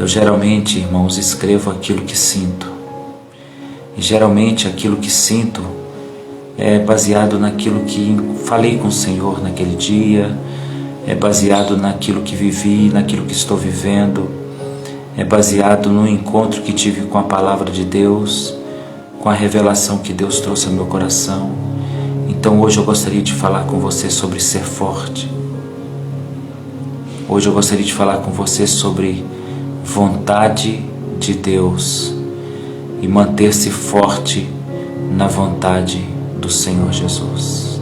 Eu geralmente, irmãos, escrevo aquilo que sinto. E geralmente aquilo que sinto é baseado naquilo que falei com o Senhor naquele dia, é baseado naquilo que vivi, naquilo que estou vivendo, é baseado no encontro que tive com a palavra de Deus, com a revelação que Deus trouxe ao meu coração. Então hoje eu gostaria de falar com você sobre ser forte. Hoje eu gostaria de falar com você sobre vontade de Deus e manter-se forte na vontade do Senhor Jesus.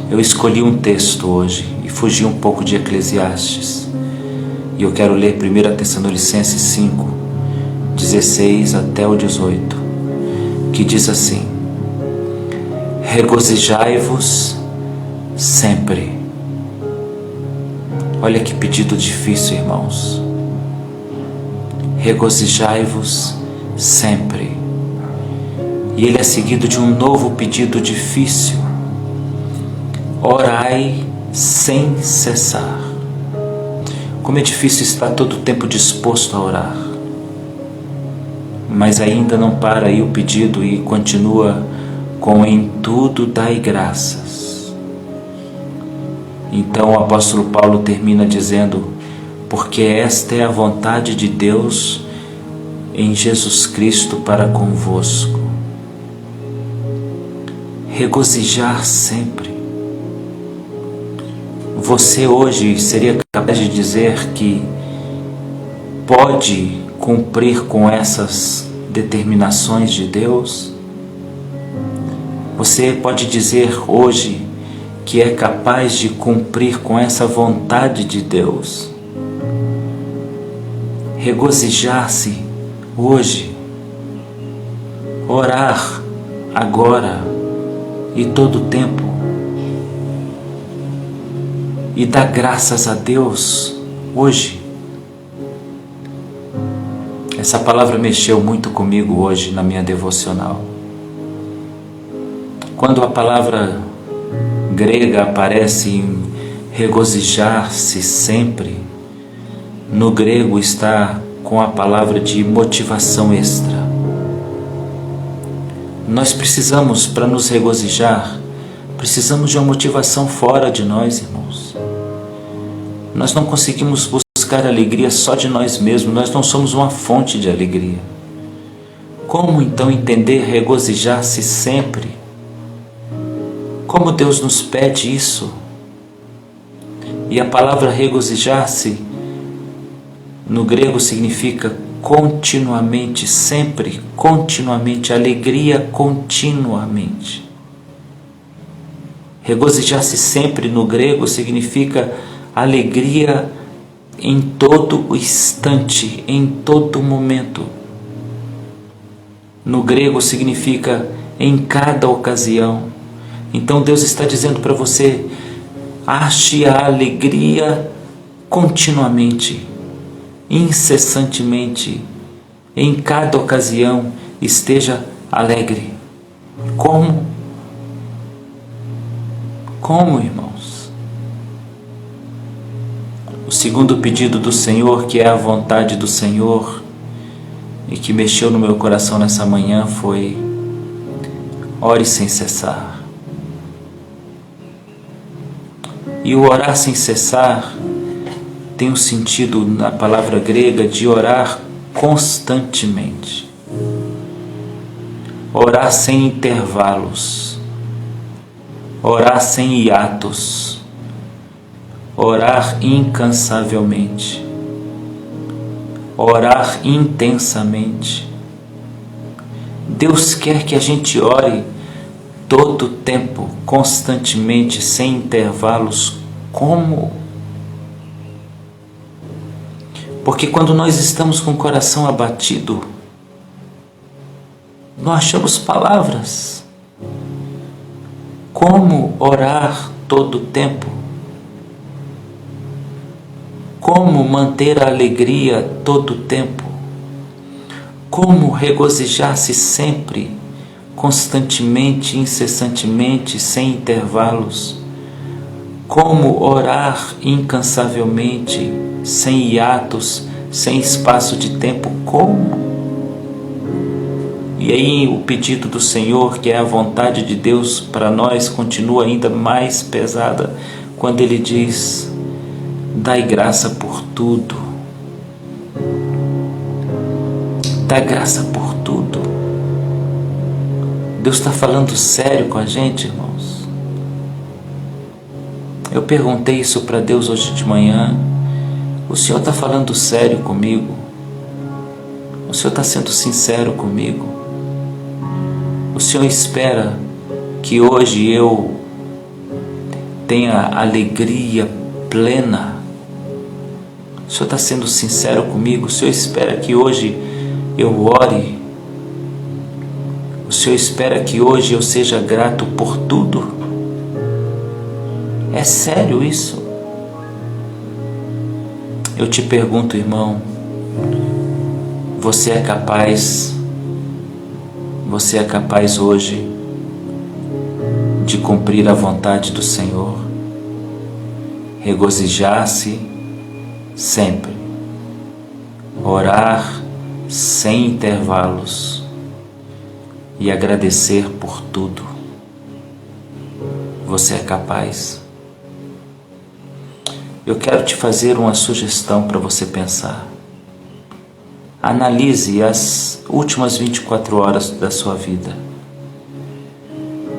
Eu escolhi um texto hoje e fugi um pouco de Eclesiastes. E eu quero ler 1 Tessalonicenses 5, 16 até o 18, que diz assim: regozijai-vos sempre. Olha que pedido difícil, irmãos. Regozijai-vos sempre. E ele é seguido de um novo pedido difícil: orai sem cessar. Como é difícil estar todo o tempo disposto a orar. Mas ainda não para aí o pedido e continua com em tudo dai graças. Então o apóstolo Paulo termina dizendo: porque esta é a vontade de Deus em Jesus Cristo para convosco. Regozijar sempre. Você hoje seria capaz de dizer que pode cumprir com essas determinações de Deus? Você pode dizer hoje que é capaz de cumprir com essa vontade de Deus? Regozijar-se hoje, orar agora e todo o tempo, e dar graças a Deus hoje. Essa palavra mexeu muito comigo hoje na minha devocional. Quando a palavra grega aparece em regozijar-se sempre, no grego está com a palavra de motivação extra. Nós precisamos, para nos regozijar, precisamos de uma motivação fora de nós, irmãos. Nós não conseguimos buscar alegria só de nós mesmos, nós não somos uma fonte de alegria. Como então entender regozijar-se sempre? Como Deus nos pede isso? E a palavra regozijar-se no grego significa continuamente, sempre, continuamente, alegria continuamente. Regozijar-se sempre no grego significa alegria em todo o instante, em todo momento. No grego significa em cada ocasião. Então Deus está dizendo para você: ache a alegria continuamente, incessantemente, em cada ocasião, esteja alegre. Como? Como, irmãos? O segundo pedido do Senhor, que é a vontade do Senhor, e que mexeu no meu coração nessa manhã, foi: ore sem cessar. E o orar sem cessar tem um sentido na palavra grega de orar constantemente. Orar sem intervalos. Orar sem hiatos. Orar incansavelmente. Orar intensamente. Deus quer que a gente ore todo o tempo, constantemente, sem intervalos. Como? Porque quando nós estamos com o coração abatido, não achamos palavras. Como orar todo o tempo? Como manter a alegria todo o tempo? Como regozijar-se sempre, constantemente, incessantemente, sem intervalos? Como orar incansavelmente, sem hiatos, sem espaço de tempo, como? E aí o pedido do Senhor, que é a vontade de Deus para nós, continua ainda mais pesada quando Ele diz: dai graça por tudo. Dá graça por tudo. Deus está falando sério com a gente, irmãos. Eu perguntei isso para Deus hoje de manhã. O Senhor está falando sério comigo? O Senhor está sendo sincero comigo? O Senhor espera que hoje eu tenha alegria plena? O Senhor está sendo sincero comigo? O Senhor espera que hoje eu ore? O Senhor espera que hoje eu seja grato por tudo? É sério isso? Eu te pergunto, irmão, você é capaz hoje de cumprir a vontade do Senhor? Regozijar-se sempre, orar sem intervalos e agradecer por tudo. Você é capaz? Eu quero te fazer uma sugestão para você pensar. Analise as últimas 24 horas da sua vida.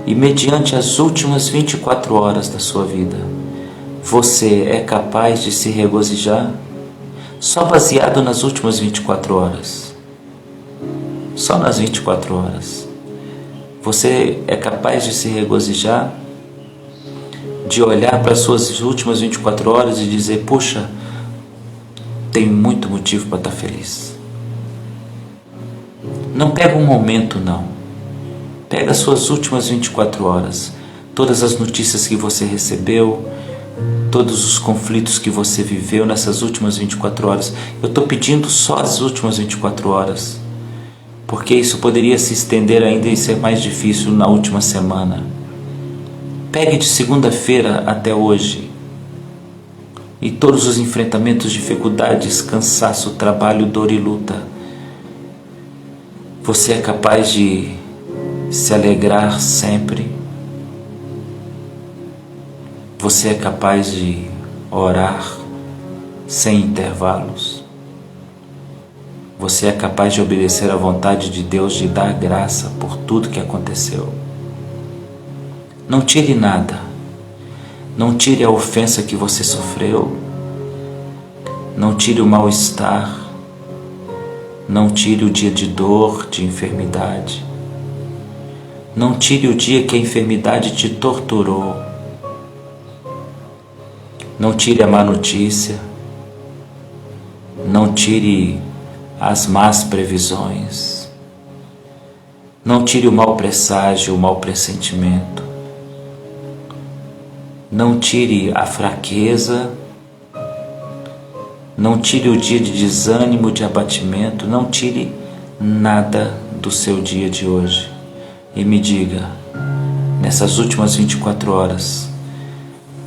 E mediante as últimas 24 horas da sua vida, você é capaz de se regozijar? Só baseado nas últimas 24 horas. Só nas 24 horas. Você é capaz de se regozijar? De olhar para as suas últimas 24 horas e dizer: puxa, tem muito motivo para estar feliz. Não pega um momento, não. Pega as suas últimas 24 horas. Todas as notícias que você recebeu, todos os conflitos que você viveu nessas últimas 24 horas. Eu estou pedindo só as últimas 24 horas, porque isso poderia se estender ainda e ser mais difícil na última semana. Pegue de segunda-feira até hoje e todos os enfrentamentos, dificuldades, cansaço, trabalho, dor e luta. Você é capaz de se alegrar sempre? Você é capaz de orar sem intervalos? Você é capaz de obedecer à vontade de Deus, de dar graça por tudo que aconteceu? Não tire nada. Não tire a ofensa que você sofreu. Não tire o mal-estar. Não tire o dia de dor, de enfermidade. Não tire o dia que a enfermidade te torturou. Não tire a má notícia. Não tire as más previsões. Não tire o mau presságio, o mau pressentimento. Não tire a fraqueza. Não tire o dia de desânimo, de abatimento. Não tire nada do seu dia de hoje. E me diga, nessas últimas 24 horas,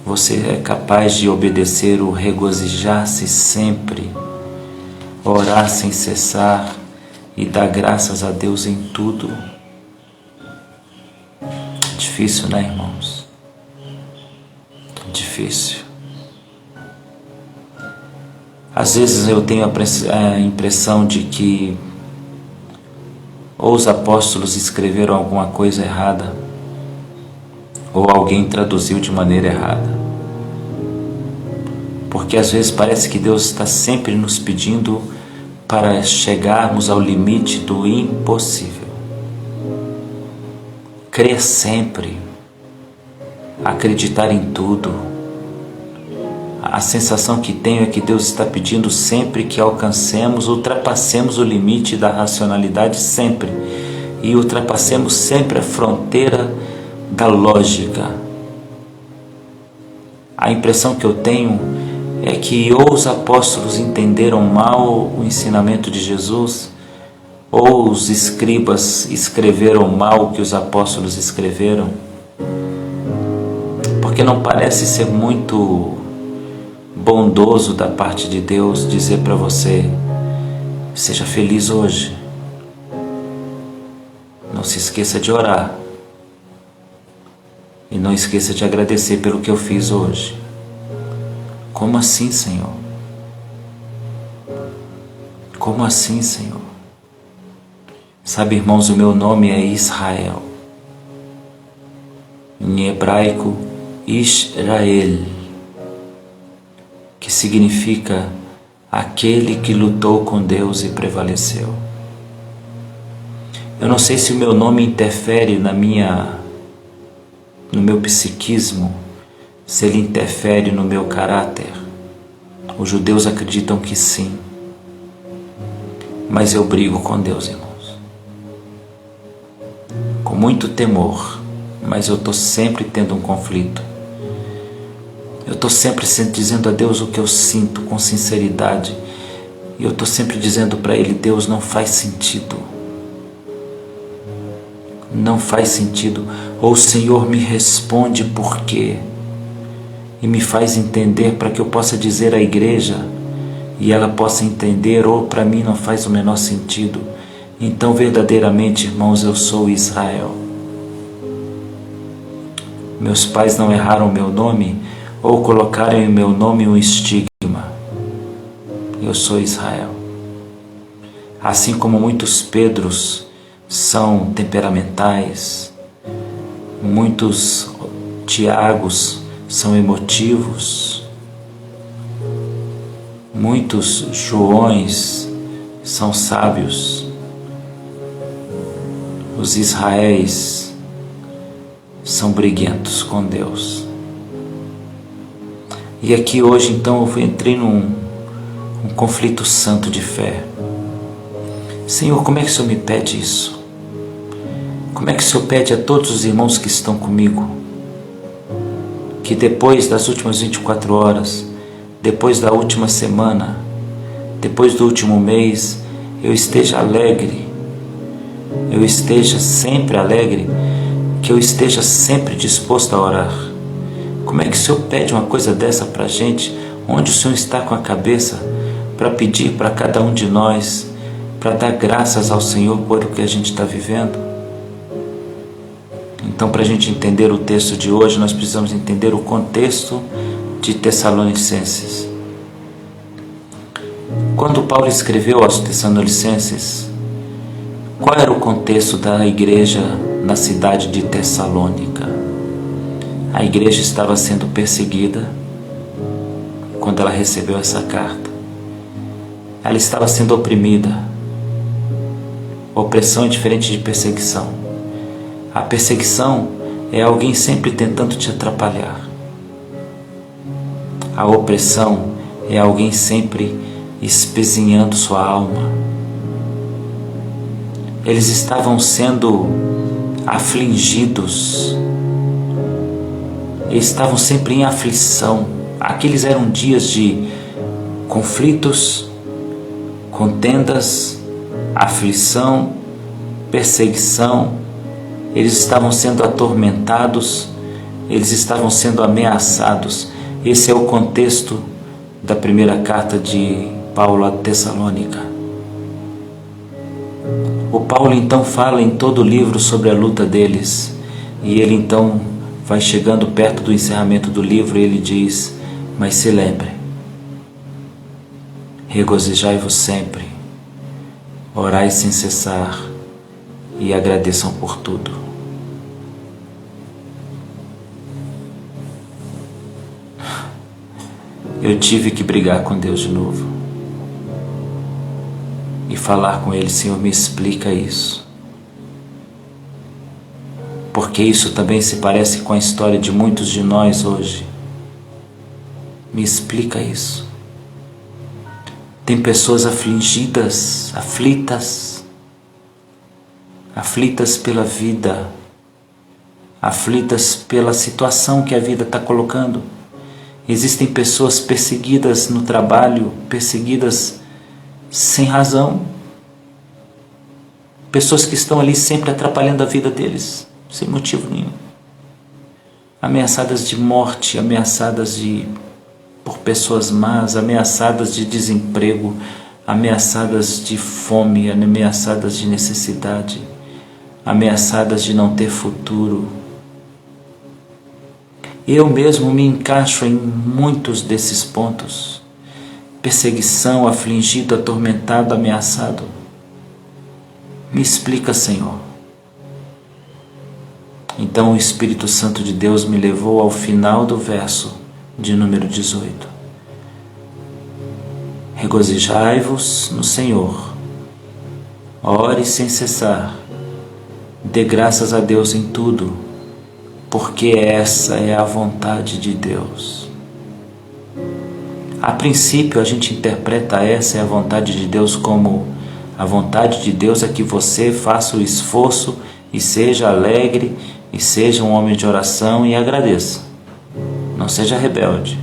você é capaz de obedecer o regozijar-se sempre, orar sem cessar e dar graças a Deus em tudo? Difícil, né, irmãos? Difícil. Às vezes eu tenho a impressão de que ou os apóstolos escreveram alguma coisa errada, ou alguém traduziu de maneira errada. Porque às vezes parece que Deus está sempre nos pedindo para chegarmos ao limite do impossível. Crer sempre, acreditar em tudo. A sensação que tenho é que Deus está pedindo sempre que alcancemos, ultrapassemos o limite da racionalidade sempre, e ultrapassemos sempre a fronteira da lógica. A impressão que eu tenho é que ou os apóstolos entenderam mal o ensinamento de Jesus, ou os escribas escreveram mal o que os apóstolos escreveram, porque não parece ser muito bondoso da parte de Deus dizer para você: seja feliz hoje. Não se esqueça de orar. E não esqueça de agradecer pelo que eu fiz hoje. Como assim, Senhor? Como assim, Senhor? Sabe, irmãos, o meu nome é Israel. Em hebraico, Israel, que significa aquele que lutou com Deus e prevaleceu. Eu não sei se o meu nome interfere no meu psiquismo, se ele interfere no meu caráter. Os judeus acreditam que sim. Mas eu brigo com Deus, irmãos. Com muito temor, mas eu estou sempre tendo um conflito. Eu estou sempre dizendo a Deus o que eu sinto com sinceridade. E eu estou sempre dizendo para Ele: Deus, não faz sentido. Não faz sentido. Ou o Senhor me responde por quê? E me faz entender para que eu possa dizer à igreja e ela possa entender, ou para mim não faz o menor sentido. Então, verdadeiramente, irmãos, eu sou Israel. Meus pais não erraram meu nome ou colocaram em meu nome um estigma. Eu sou Israel. Assim como muitos Pedros são temperamentais, muitos Tiagos são emotivos, muitos Joões são sábios, os Israéis são briguentos com Deus. E aqui hoje então eu entrei num conflito santo de fé. Senhor, como é que o Senhor me pede isso? Como é que o Senhor pede a todos os irmãos que estão comigo que depois das últimas 24 horas, depois da última semana, depois do último mês, eu esteja alegre, eu esteja sempre alegre, que eu esteja sempre disposto a orar? Como é que o Senhor pede uma coisa dessa para a gente? Onde o Senhor está com a cabeça para pedir para cada um de nós, para dar graças ao Senhor por o que a gente está vivendo? Então, para a gente entender o texto de hoje, nós precisamos entender o contexto de Tessalonicenses. Quando Paulo escreveu aos Tessalonicenses, qual era o contexto da igreja na cidade de Tessalônica? A igreja estava sendo perseguida quando ela recebeu essa carta. Ela estava sendo oprimida. Opressão é diferente de perseguição. A perseguição é alguém sempre tentando te atrapalhar. A opressão é alguém sempre espezinhando sua alma. Eles estavam sendo afligidos. Eles estavam sempre em aflição. Aqueles eram dias de conflitos, contendas, aflição, perseguição. Eles estavam sendo atormentados, eles estavam sendo ameaçados. Esse é o contexto da primeira carta de Paulo a Tessalônica. O Paulo então fala em todo o livro sobre a luta deles, e ele então vai chegando perto do encerramento do livro e ele diz: mas se lembre, regozijai-vos sempre, orai sem cessar e agradeçam por tudo. Eu tive que brigar com Deus de novo e falar com Ele: Senhor, me explica isso, porque isso também se parece com a história de muitos de nós hoje. Me explica isso. Tem pessoas afligidas, aflitas pela vida, aflitas pela situação que a vida está colocando. Existem pessoas perseguidas no trabalho, perseguidas sem razão. Pessoas que estão ali sempre atrapalhando a vida deles, sem motivo nenhum. Ameaçadas de morte, ameaçadas por pessoas más, ameaçadas de desemprego, ameaçadas de fome, ameaçadas de necessidade, ameaçadas de não ter futuro. Eu mesmo me encaixo em muitos desses pontos. Perseguição, afligido, atormentado, ameaçado. Me explica, Senhor. Então o Espírito Santo de Deus me levou ao final do verso de número 18. Regozijai-vos no Senhor, ore sem cessar, dê graças a Deus em tudo, porque essa é a vontade de Deus. A princípio a gente interpreta essa é a vontade de Deus como a vontade de Deus é que você faça o esforço e seja alegre e seja um homem de oração e agradeça. Não seja rebelde.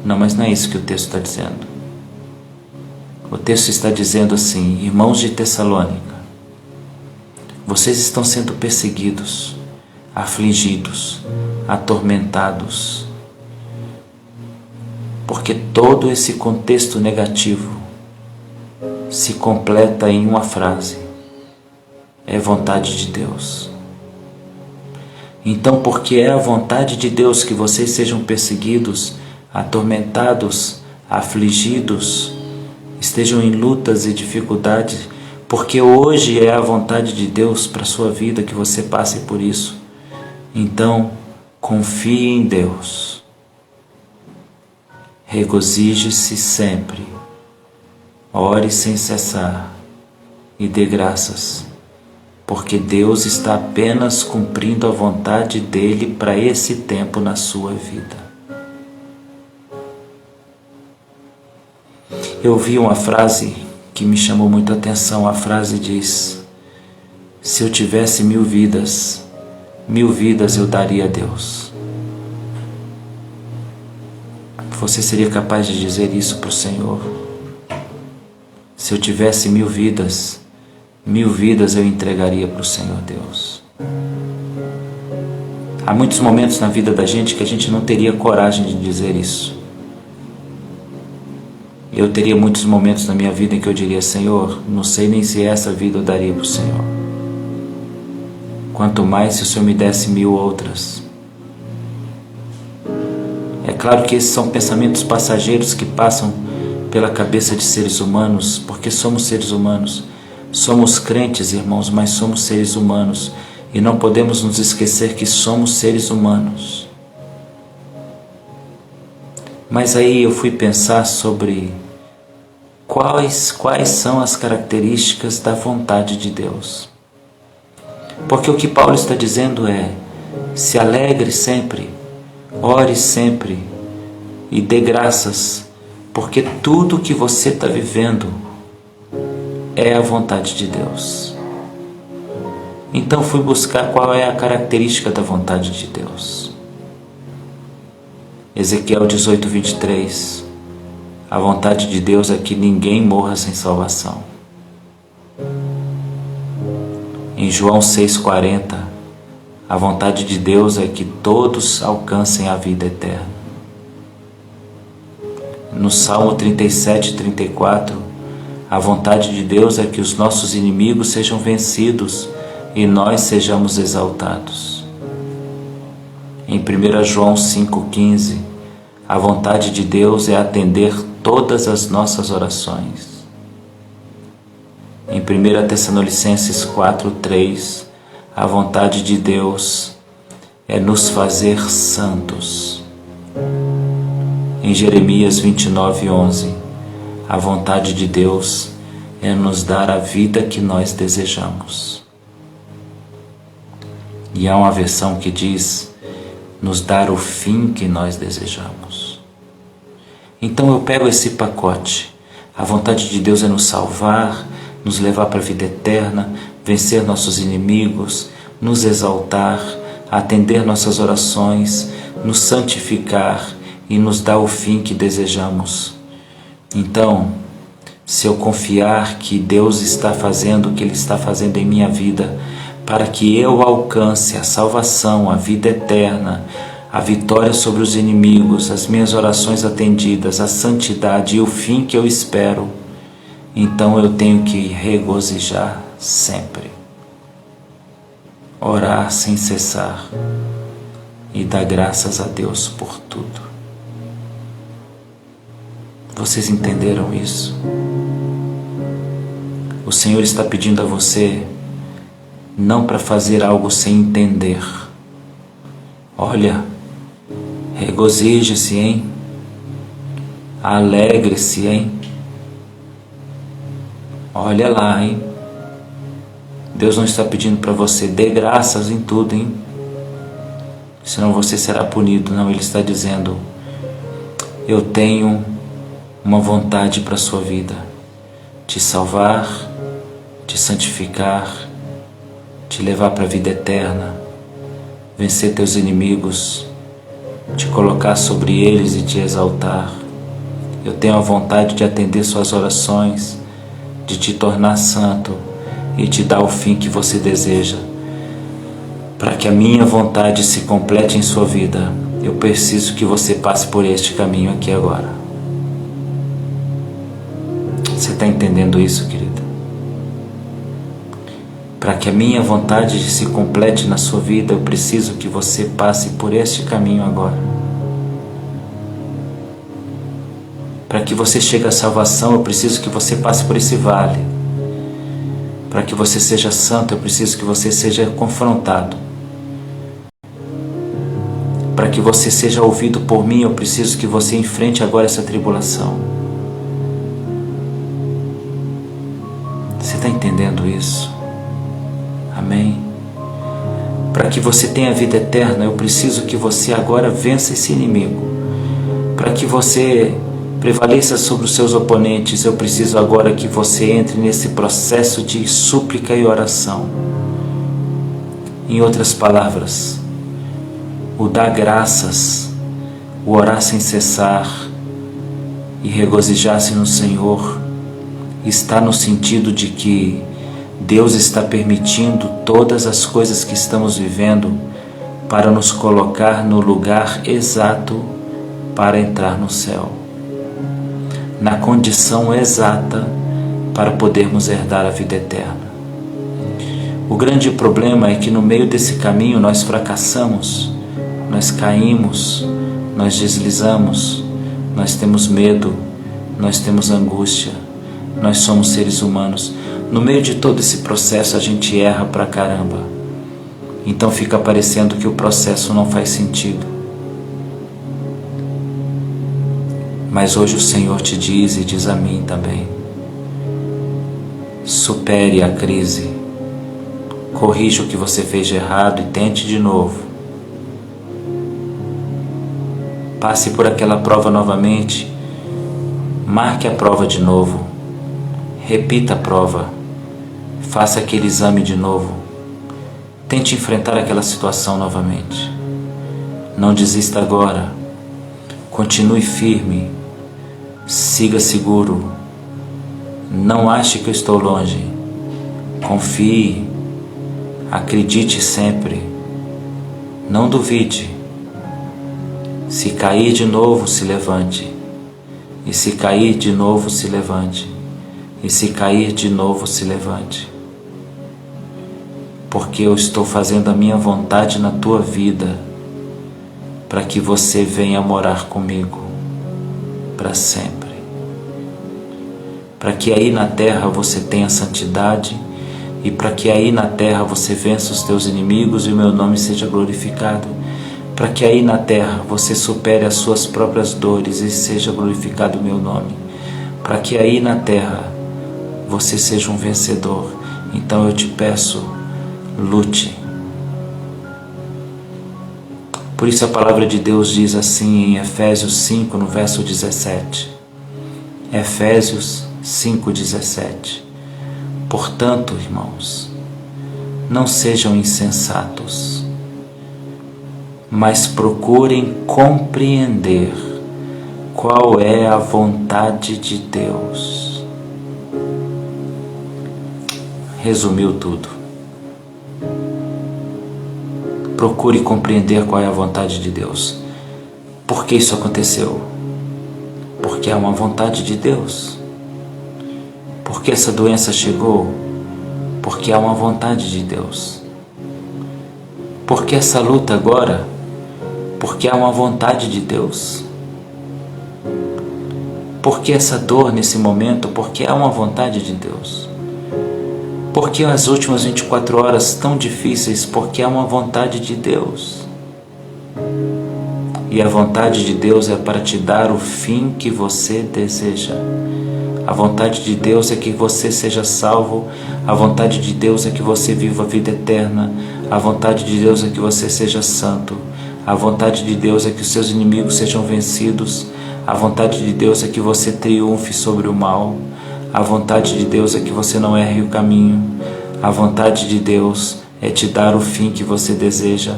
Não, mas não é isso que o texto está dizendo. O texto está dizendo assim: irmãos de Tessalônica, vocês estão sendo perseguidos, afligidos, atormentados, porque todo esse contexto negativo se completa em uma frase: é vontade de Deus. Então, porque é a vontade de Deus que vocês sejam perseguidos, atormentados, afligidos, estejam em lutas e dificuldades, porque hoje é a vontade de Deus para a sua vida que você passe por isso. Então, confie em Deus. Regozije-se sempre. Ore sem cessar e dê graças, porque Deus está apenas cumprindo a vontade dele para esse tempo na sua vida. Eu ouvi uma frase que me chamou muito a atenção. A frase diz: se eu tivesse 1000 vidas, 1000 vidas eu daria a Deus. Você seria capaz de dizer isso para o Senhor? Se eu tivesse 1000 vidas, 1000 vidas eu entregaria para o Senhor Deus. Há muitos momentos na vida da gente que a gente não teria coragem de dizer isso. Eu teria muitos momentos na minha vida em que eu diria: Senhor, não sei nem se essa vida eu daria para o Senhor. Quanto mais se o Senhor me desse 1000 outras. É claro que esses são pensamentos passageiros que passam pela cabeça de seres humanos, porque somos seres humanos. Somos crentes, irmãos, mas somos seres humanos e não podemos nos esquecer que somos seres humanos. Mas aí eu fui pensar sobre quais são as características da vontade de Deus. Porque o que Paulo está dizendo é: se alegre sempre, ore sempre e dê graças, porque tudo que você está vivendo é a vontade de Deus. Então fui buscar qual é a característica da vontade de Deus. Ezequiel 18:23. A vontade de Deus é que ninguém morra sem salvação. Em João 6,40, a vontade de Deus é que todos alcancem a vida eterna. No Salmo 37:34, a vontade de Deus é que os nossos inimigos sejam vencidos e nós sejamos exaltados. Em 1 João 5,15, a vontade de Deus é atender todas as nossas orações. Em 1 Tessalonicenses 4,3, a vontade de Deus é nos fazer santos. Em Jeremias 29:11, a vontade de Deus é nos dar a vida que nós desejamos. E há uma versão que diz: nos dar o fim que nós desejamos. Então eu pego esse pacote. A vontade de Deus é nos salvar, nos levar para a vida eterna, vencer nossos inimigos, nos exaltar, atender nossas orações, nos santificar e nos dar o fim que desejamos. Então, se eu confiar que Deus está fazendo o que Ele está fazendo em minha vida, para que eu alcance a salvação, a vida eterna, a vitória sobre os inimigos, as minhas orações atendidas, a santidade e o fim que eu espero, então eu tenho que regozijar sempre, orar sem cessar e dar graças a Deus por tudo. Vocês entenderam isso? O Senhor está pedindo a você não para fazer algo sem entender. Olha, regozije-se, hein? Alegre-se, hein? Olha lá, hein? Deus não está pedindo para você dê graças em tudo, hein? Senão você será punido. Não, Ele está dizendo: eu tenho uma vontade para a sua vida, te salvar, te santificar, te levar para a vida eterna, vencer teus inimigos, te colocar sobre eles e te exaltar. Eu tenho a vontade de atender suas orações, de te tornar santo e te dar o fim que você deseja. Para que a minha vontade se complete em sua vida, eu preciso que você passe por este caminho aqui agora. Você está entendendo isso, querida? Para que a minha vontade se complete na sua vida, eu preciso que você passe por este caminho agora. Para que você chegue à salvação, eu preciso que você passe por esse vale. Para que você seja santo, eu preciso que você seja confrontado. Para que você seja ouvido por mim, eu preciso que você enfrente agora essa tribulação. Você está entendendo isso? Amém? Para que você tenha vida eterna, eu preciso que você agora vença esse inimigo. Para que você prevaleça sobre os seus oponentes, eu preciso agora que você entre nesse processo de súplica e oração. Em outras palavras, o dar graças, o orar sem cessar e regozijar-se no Senhor, está no sentido de que Deus está permitindo todas as coisas que estamos vivendo para nos colocar no lugar exato para entrar no céu, na condição exata para podermos herdar a vida eterna. O grande problema é que no meio desse caminho nós fracassamos, nós caímos, nós deslizamos, nós temos medo, nós temos angústia, nós somos seres humanos. No meio de todo esse processo a gente erra pra caramba. Então fica parecendo que o processo não faz sentido. Mas hoje o Senhor te diz e diz a mim também: supere a crise, corrija o que você fez de errado e tente de novo. Passe por aquela prova novamente, marque a prova de novo, repita a prova, faça aquele exame de novo, tente enfrentar aquela situação novamente. Não desista agora, continue firme, siga seguro, não ache que eu estou longe, confie, acredite sempre, não duvide. Se cair de novo, se levante. E se cair de novo, se levante. E se cair de novo, se levante. Porque eu estou fazendo a minha vontade na tua vida, para que você venha morar comigo para sempre. Para que aí na terra você tenha santidade, e para que aí na terra você vença os teus inimigos e o meu nome seja glorificado. Para que aí na terra você supere as suas próprias dores e seja glorificado o meu nome. Para que aí na terra você seja um vencedor. Então eu te peço, lute. Por isso a palavra de Deus diz assim em Efésios 5, no verso 17. Efésios 5:17. Portanto, irmãos, não sejam insensatos, mas procurem compreender qual é a vontade de Deus. Resumiu tudo. Procure compreender qual é a vontade de Deus. Por que isso aconteceu? Porque é uma vontade de Deus. Por que essa doença chegou? Porque é uma vontade de Deus. Por que essa luta agora? Porque é uma vontade de Deus. Por que essa dor nesse momento? Porque é uma vontade de Deus. Por que as últimas 24 horas tão difíceis? Porque é uma vontade de Deus. E a vontade de Deus é para te dar o fim que você deseja. A vontade de Deus é que você seja salvo. A vontade de Deus é que você viva a vida eterna. A vontade de Deus é que você seja santo. A vontade de Deus é que os seus inimigos sejam vencidos. A vontade de Deus é que você triunfe sobre o mal. A vontade de Deus é que você não erre o caminho. A vontade de Deus é te dar o fim que você deseja.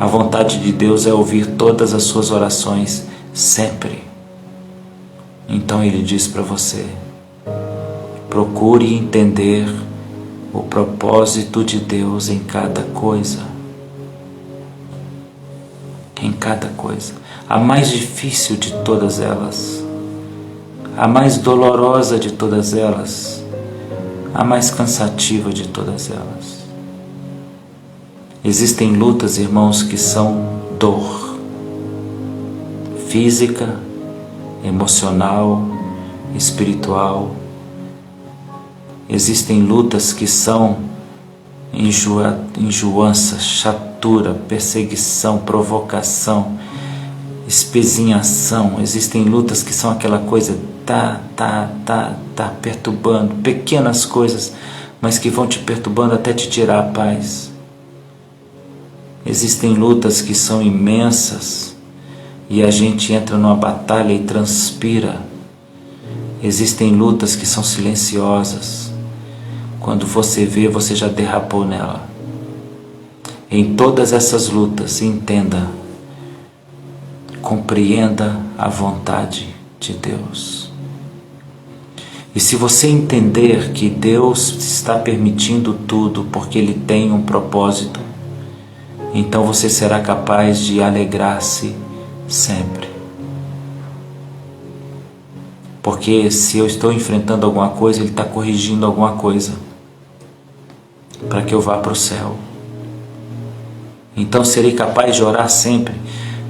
A vontade de Deus é ouvir todas as suas orações, sempre. Então Ele diz para você: procure entender o propósito de Deus em cada coisa. Em cada coisa. A mais difícil de todas elas, a mais dolorosa de todas elas, a mais cansativa de todas elas. Existem lutas, irmãos, que são dor física, emocional, espiritual. Existem lutas que são enjoança, chatura, perseguição, provocação, espezinhação. Existem lutas que são aquela coisa perturbando, pequenas coisas, mas que vão te perturbando até te tirar a paz. Existem lutas que são imensas e a gente entra numa batalha e transpira. Existem lutas que são silenciosas. Quando você vê, você já derrapou nela. Em todas essas lutas, entenda, compreenda a vontade de Deus. E se você entender que Deus está permitindo tudo porque Ele tem um propósito, então você será capaz de alegrar-se sempre. Porque se eu estou enfrentando alguma coisa, Ele está corrigindo alguma coisa para que eu vá para o céu. Então serei capaz de orar sempre,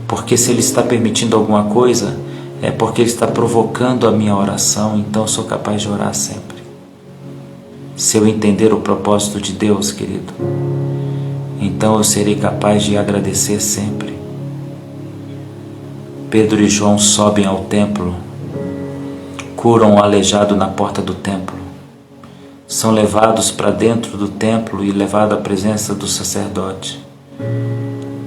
porque se Ele está permitindo alguma coisa, é porque Ele está provocando a minha oração, então eu sou capaz de orar sempre. Se eu entender o propósito de Deus, querido, então eu serei capaz de agradecer sempre. Pedro e João sobem ao templo, curam o aleijado na porta do templo, são levados para dentro do templo e levados à presença do sacerdote.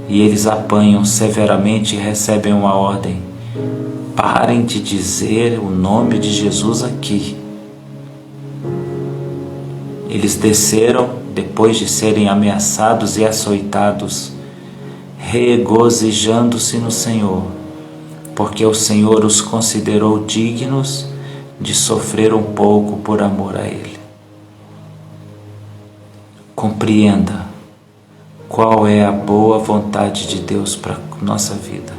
E eles apanham severamente e recebem uma ordem: parem de dizer o nome de Jesus aqui. Eles desceram depois de serem ameaçados e açoitados, regozijando-se no Senhor, porque o Senhor os considerou dignos de sofrer um pouco por amor a Ele. Compreenda qual é a boa vontade de Deus para a nossa vida.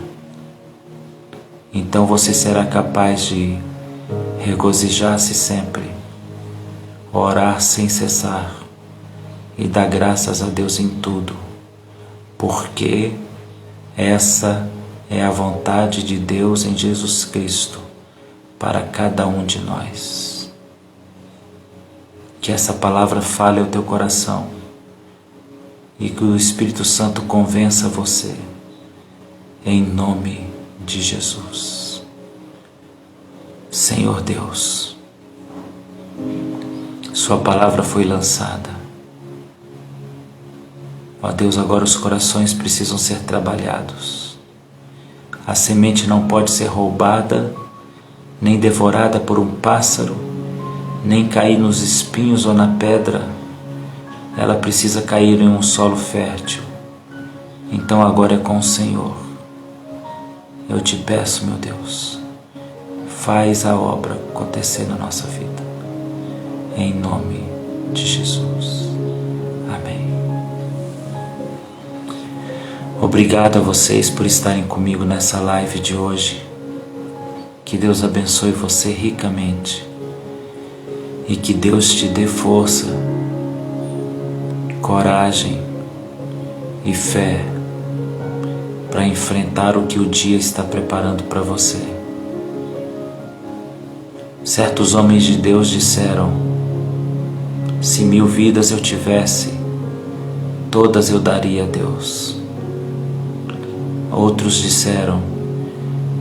Então você será capaz de regozijar-se sempre, orar sem cessar e dar graças a Deus em tudo, porque essa é a vontade de Deus em Jesus Cristo para cada um de nós. Que essa palavra fale ao teu coração e que o Espírito Santo convença você, em nome de Jesus. Senhor Deus, Sua palavra foi lançada. Ó Deus, agora os corações precisam ser trabalhados. A semente não pode ser roubada, nem devorada por um pássaro, nem cair nos espinhos ou na pedra. Ela precisa cair em um solo fértil. Então agora é com o Senhor. Eu te peço, meu Deus, faz a obra acontecer na nossa vida. Em nome de Jesus. Amém. Obrigado a vocês por estarem comigo nessa live de hoje. Que Deus abençoe você ricamente e que Deus te dê força, coragem e fé para enfrentar o que o dia está preparando para você. Certos homens de Deus disseram: se 1000 vidas eu tivesse, todas eu daria a Deus. Outros disseram: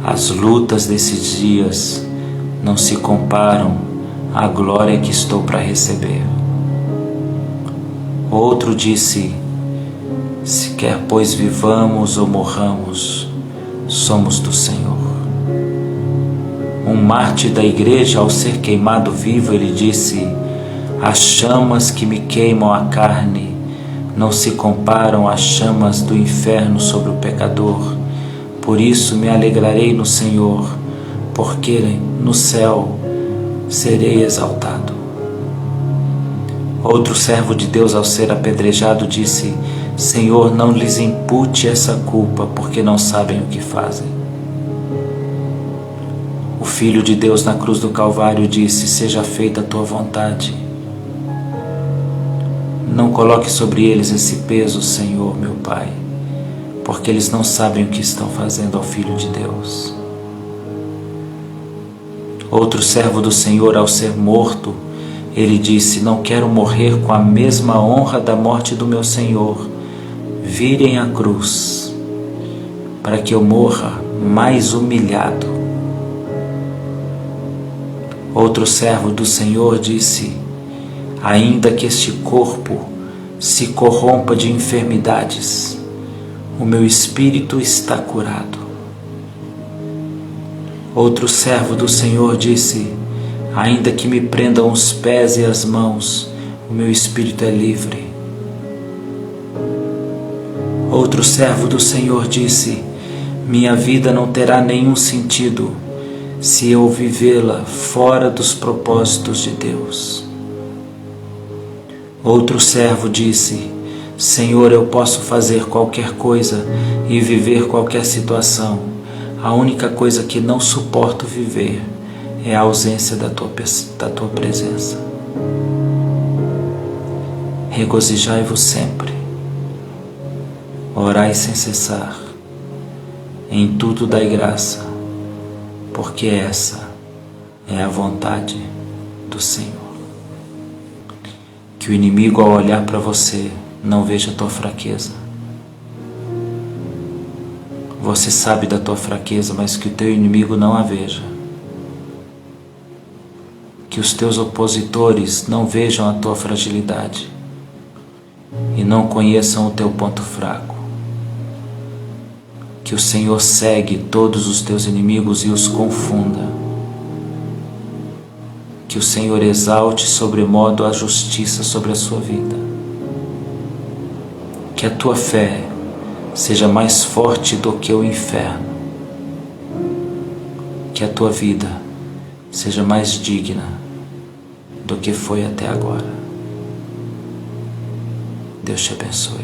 as lutas desses dias não se comparam à glória que estou para receber. Outro disse: se quer pois vivamos ou morramos, somos do Senhor. Um mártir da igreja, ao ser queimado vivo, ele disse: as chamas que me queimam a carne não se comparam às chamas do inferno sobre o pecador. Por isso me alegrarei no Senhor, porque no céu serei exaltado. Outro servo de Deus, ao ser apedrejado, disse: Senhor, não lhes impute essa culpa, porque não sabem o que fazem. O Filho de Deus na cruz do Calvário disse: seja feita a tua vontade. Não coloque sobre eles esse peso, Senhor, meu Pai, porque eles não sabem o que estão fazendo ao Filho de Deus. Outro servo do Senhor, ao ser morto, ele disse: não quero morrer com a mesma honra da morte do meu Senhor. Virem a cruz, para que eu morra mais humilhado. Outro servo do Senhor disse: ainda que este corpo se corrompa de enfermidades, o meu espírito está curado. Outro servo do Senhor disse: ainda que me prendam os pés e as mãos, o meu espírito é livre. Outro servo do Senhor disse: minha vida não terá nenhum sentido se eu vivê-la fora dos propósitos de Deus. Outro servo disse: Senhor, eu posso fazer qualquer coisa e viver qualquer situação. A única coisa que não suporto viver é a ausência da tua presença. Regozijai-vos sempre, orai sem cessar, em tudo dai graça, porque essa é a vontade do Senhor. Que o inimigo, ao olhar para você, não veja a tua fraqueza. Você sabe da tua fraqueza, mas que o teu inimigo não a veja. Que os teus opositores não vejam a tua fragilidade e não conheçam o teu ponto fraco. Que o Senhor cegue todos os teus inimigos e os confunda. Que o Senhor exalte sobremodo a justiça sobre a sua vida. Que a tua fé seja mais forte do que o inferno. Que a tua vida seja mais digna do que foi até agora. Deus te abençoe.